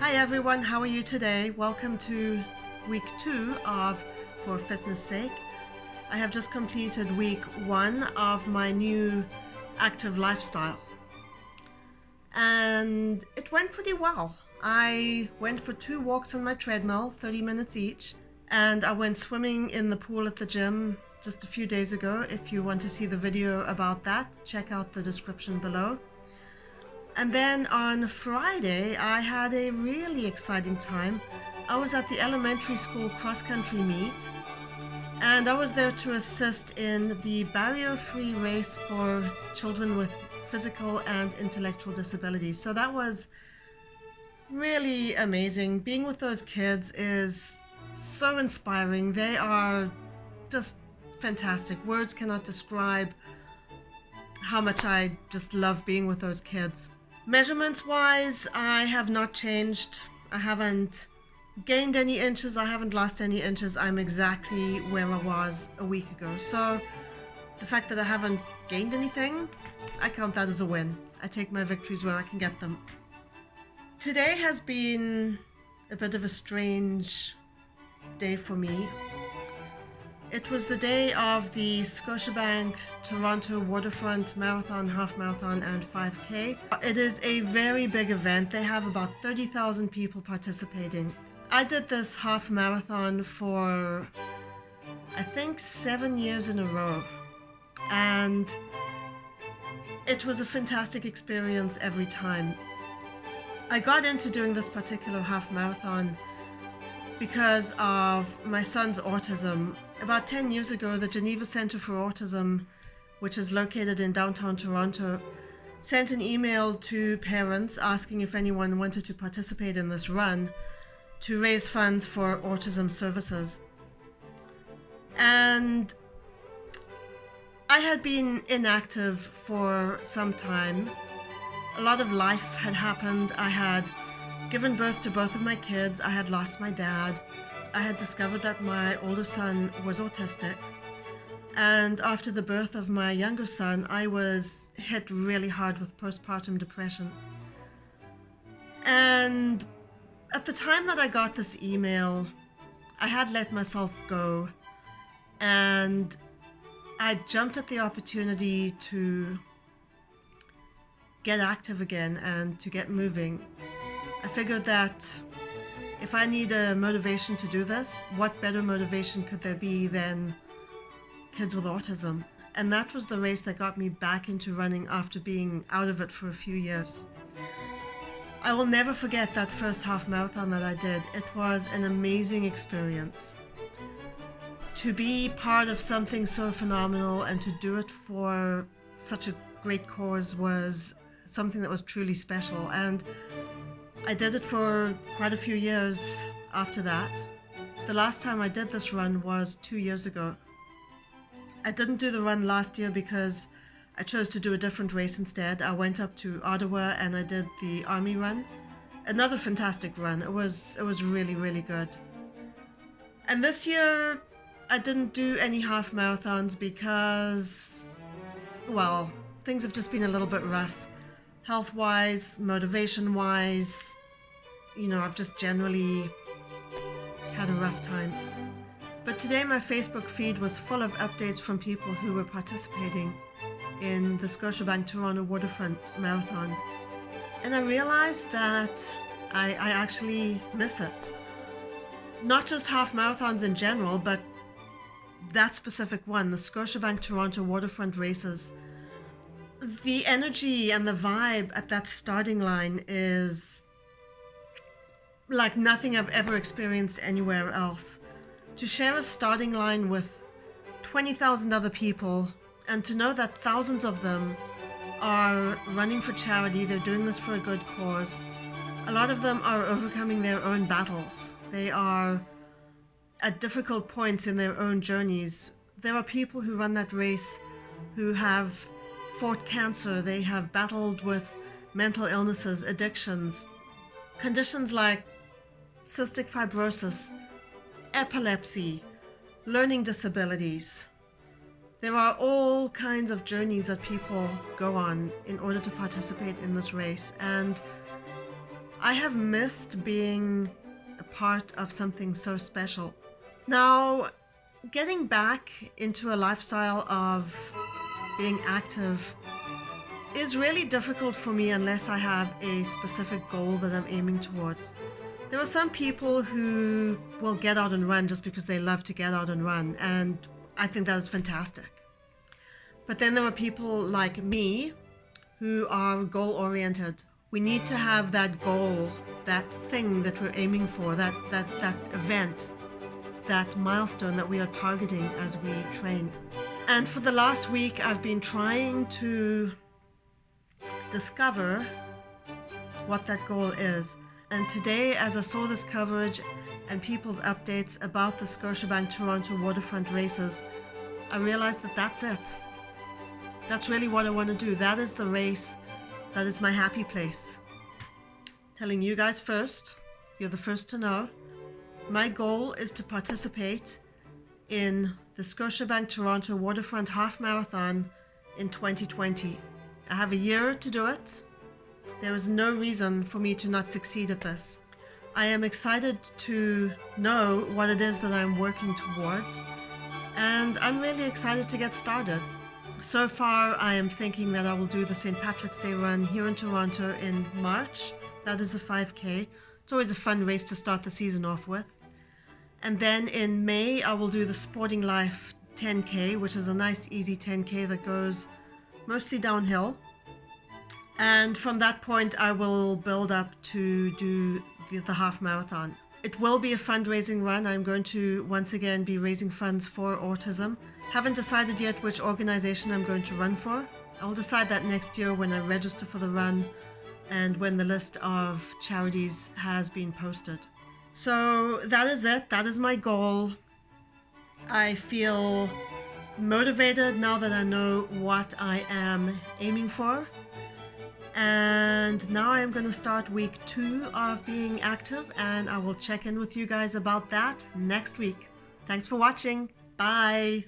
Hi everyone, how are you today? Welcome to week 2 of For Fitness Sake. I have just completed week 1 of my new active lifestyle. And it went pretty well. I went for 2 walks on my treadmill, 30 minutes each, and I went swimming in the pool at the gym just a few days ago. If you want to see the video about that, check out the description below. And then on Friday, I had a really exciting time. I was at the elementary school cross-country meet, and I was there to assist in the barrier-free race for children with physical and intellectual disabilities. So that was really amazing. Being with those kids is so inspiring. They are just fantastic. Words cannot describe how much I just love being with those kids. Measurements wise, I have not changed. I haven't gained any inches. I haven't lost any inches. I'm exactly where I was a week ago. So the fact that I haven't gained anything, I count that as a win. I take my victories where I can get them. Today has been a bit of a strange day for me. It was the day of the Scotiabank Toronto Waterfront Marathon, Half Marathon and 5K. It is a very big event. They have about 30,000 people participating. I did this half marathon for, I think, 7 years in a row. And it was a fantastic experience every time. I got into doing this particular half marathon because of my son's autism. About 10 years ago, the Geneva Centre for Autism, which is located in downtown Toronto, sent an email to parents asking if anyone wanted to participate in this run to raise funds for autism services. And I had been inactive for some time. A lot of life had happened. I had given birth to both of my kids. I had lost my dad. I had discovered that my older son was autistic. And after the birth of my younger son, I was hit really hard with postpartum depression. And at the time that I got this email, I had let myself go. And I jumped at the opportunity to get active again and to get moving. I figured that if I need a motivation to do this, what better motivation could there be than kids with autism? And that was the race that got me back into running after being out of it for a few years. I will never forget that first half marathon that I did. It was an amazing experience. To be part of something so phenomenal and to do it for such a great cause was something that was truly special. And I did it for quite a few years after that. The last time I did this run was 2 years ago. I didn't do the run last year because I chose to do a different race instead. I went up to Ottawa and I did the Army Run. Another fantastic run. It was really, really good. And this year I didn't do any half marathons because, well, things have just been a little bit rough. Health-wise, motivation-wise, I've just generally had a rough time. But today my Facebook feed was full of updates from people who were participating in the Scotiabank Toronto Waterfront Marathon. And I realized that I actually miss it. Not just half marathons in general, but that specific one, the Scotiabank Toronto Waterfront races. The energy and the vibe at that starting line is like nothing I've ever experienced anywhere else. To share a starting line with 20,000 other people and to know that thousands of them are running for charity, they're doing this for a good cause. A lot of them are overcoming their own battles. They are at difficult points in their own journeys. There are people who run that race who have fought cancer, they have battled with mental illnesses, addictions, conditions like cystic fibrosis, epilepsy, learning disabilities. There are all kinds of journeys that people go on in order to participate in this race, and I have missed being a part of something so special. Now, getting back into a lifestyle of being active is really difficult for me unless I have a specific goal that I'm aiming towards. There are some people who will get out and run just because they love to get out and run, and I think that is fantastic. But then there are people like me who are goal-oriented. We need to have that goal, that thing that we're aiming for, that event, that milestone that we are targeting as we train. And for the last week, I've been trying to discover what that goal is. And today, as I saw this coverage and people's updates about the Scotiabank Toronto waterfront races, I realized that that's it. That's really what I want to do. That is the race. That is my happy place. Telling you guys first, you're the first to know. My goal is to participate in the Scotiabank Toronto Waterfront Half Marathon in 2020. I have a year to do it. There is no reason for me to not succeed at this. I am excited to know what it is that I'm working towards, and I'm really excited to get started. So far, I am thinking that I will do the St. Patrick's Day run here in Toronto in March. That is a 5K. It's always a fun race to start the season off with. And then in May, I will do the Sporting Life 10K, which is a nice, easy 10K that goes mostly downhill. And from that point, I will build up to do the half marathon. It will be a fundraising run. I'm going to once again be raising funds for autism. Haven't decided yet which organization I'm going to run for. I'll decide that next year when I register for the run and when the list of charities has been posted. So that is it. That is my goal. I feel motivated now that I know what I am aiming for. And now I'm going to start week 2 of being active, and I will check in with you guys about that next week. Thanks for watching. Bye.